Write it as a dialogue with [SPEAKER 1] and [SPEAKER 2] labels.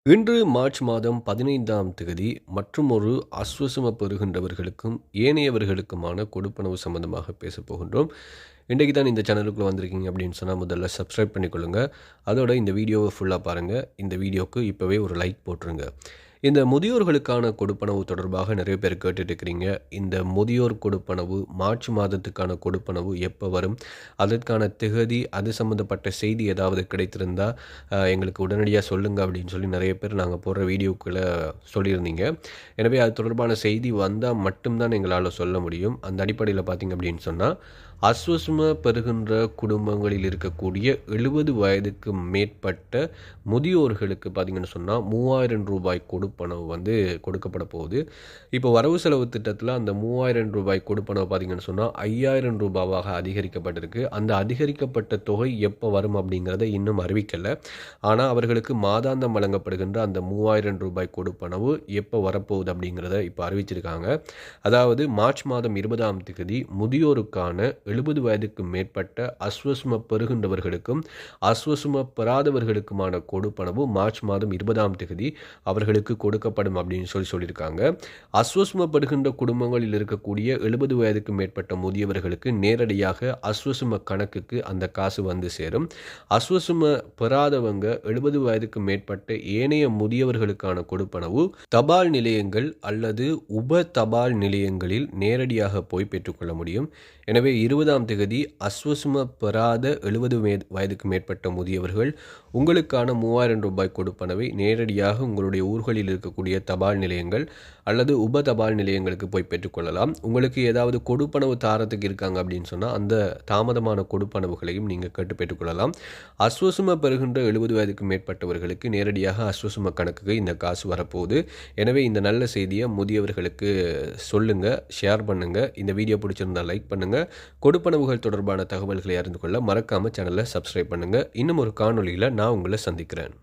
[SPEAKER 1] இன்று மார்ச் மாதம் 15ஆம் தேதி மற்றுமொரு ஆஸ்வசம பெறுகின்றவர்களுக்கும் ஏனையவர்களுக்குமான கொடுப்பனவு சம்பந்தமாக பேசப் போகின்றோம். இன்றைக்கு தான் இந்த சேனலுக்குள்ள வந்திருக்கீங்க அப்படின்னு சொன்னால் முதல்ல சப்ஸ்கிரைப் பண்ணிக்கொள்ளுங்க. அதோட இந்த வீடியோவை ஃபுல்லாக பாருங்கள். இந்த வீடியோவுக்கு இப்போவே ஒரு லைக் போட்டுருங்க. இந்த முதியோர்களுக்கான கொடுப்பனவு தொடர்பாக நிறைய பேர் கேட்டுட்டு இருக்கிறீங்க. இந்த முதியோர் கொடுப்பனவு மார்ச் மாதத்துக்கான கொடுப்பனவு எப்போ வரும், அதற்கான திகதி, அது சம்மந்தப்பட்ட செய்தி ஏதாவது கிடைத்திருந்தா எங்களுக்கு உடனடியாக சொல்லுங்கள் அப்படின்னு சொல்லி நிறைய பேர் நாங்கள் போடுற வீடியோக்குள்ளே சொல்லியிருந்தீங்க. எனவே அது தொடர்பான செய்தி வந்தால் மட்டும்தான் எங்களால் சொல்ல முடியும். அந்த அடிப்படையில் பார்த்திங்க அப்படின்னு சொன்னால் அஸ்வசும பெறுகின்ற குடும்பங்களில் இருக்கக்கூடிய 70 வயதுக்கு மேற்பட்ட முதியோர்களுக்கு பார்த்திங்கன்னு சொன்னால் 3000 ரூபாய் கொடுப்பனவு கொடுக்கப்பட போகுது. இப்போ வரவு செலவு திட்டத்தில் அந்த 3000 ரூபாய் கொடுப்பனவு பார்த்திங்கன்னு சொன்னால் 5000 ரூபாவாக அதிகரிக்கப்பட்டிருக்கு. அந்த அதிகரிக்கப்பட்ட தொகை எப்போ வரும் அப்படிங்கிறத இன்னும் அறிவிக்கலை. ஆனால் அவர்களுக்கு மாதாந்தம் வழங்கப்படுகின்ற அந்த 3000 ரூபாய் கொடுப்பனவு எப்போ வரப்போகுது அப்படிங்கிறத இப்போ அறிவிச்சிருக்காங்க. அதாவது மார்ச் மாதம் 20ஆம் தேதி முதியோருக்கான 70 வயதுக்கு மேற்பட்ட அஸ்வசும பெறுகின்றவர்களுக்கும் அஸ்வசும பெறாதவர்களுக்குமான கொடுப்பனவு மார்ச் மாதம் 20ஆம் தேதி அவர்களுக்கு கொடுக்கப்படும் அப்படின்னு சொல்லியிருக்காங்க. அஸ்வசுமப்படுகின்ற குடும்பங்களில் இருக்கக்கூடிய 70 வயதுக்கு மேற்பட்ட முதியவர்களுக்கு நேரடியாக அஸ்வசும கணக்குக்கு அந்த காசு வந்து சேரும். அஸ்வசும பெறாதவங்க 70 வயதுக்கு மேற்பட்ட ஏனைய முதியவர்களுக்கான கொடுப்பனவு தபால் நிலையங்கள் அல்லது உப தபால் நிலையங்களில் நேரடியாக போய் பெற்றுக்கொள்ள முடியும். எனவே 20ஆம் தேதி அஸ்வசும பெறாத 70 வயதுக்கு மேற்பட்ட முதியவர்கள் உங்களுக்கான 3000 ரூபாய் கொடுப்பனவை நேரடியாக உங்களுடைய ஊர்களில் இருக்கக்கூடிய தபால் நிலையங்கள் அல்லது உப தபால் நிலையங்களுக்கு போய் பெற்றுக்கொள்ளலாம். உங்களுக்கு ஏதாவது கொடுப்பனவு தாரத்துக்கு இருக்காங்க அப்படின்னு சொன்னால் அந்த தாமதமான கொடுப்பனவுகளையும் நீங்கள் கேட்டு பெற்றுக்கொள்ளலாம். அஸ்வசும பெறுகின்ற 70 வயதுக்கு மேற்பட்டவர்களுக்கு நேரடியாக அஸ்வசும கணக்குக்கு இந்த காசு வரப்போகுது. எனவே இந்த நல்ல செய்தியை முதியவர்களுக்கு சொல்லுங்கள், ஷேர் பண்ணுங்கள். இந்த வீடியோ பிடிச்சிருந்தால் லைக் பண்ணுங்கள். கொடுப்பனவுகள் தொடர்பான தகவல்களை அறிந்து கொள்ள மறக்காமல் சேனலை சப்ஸ்கிரைப் பண்ணுங்கள். இன்னும் ஒரு காணொலியில் நான் உங்களை சந்திக்கிறேன்.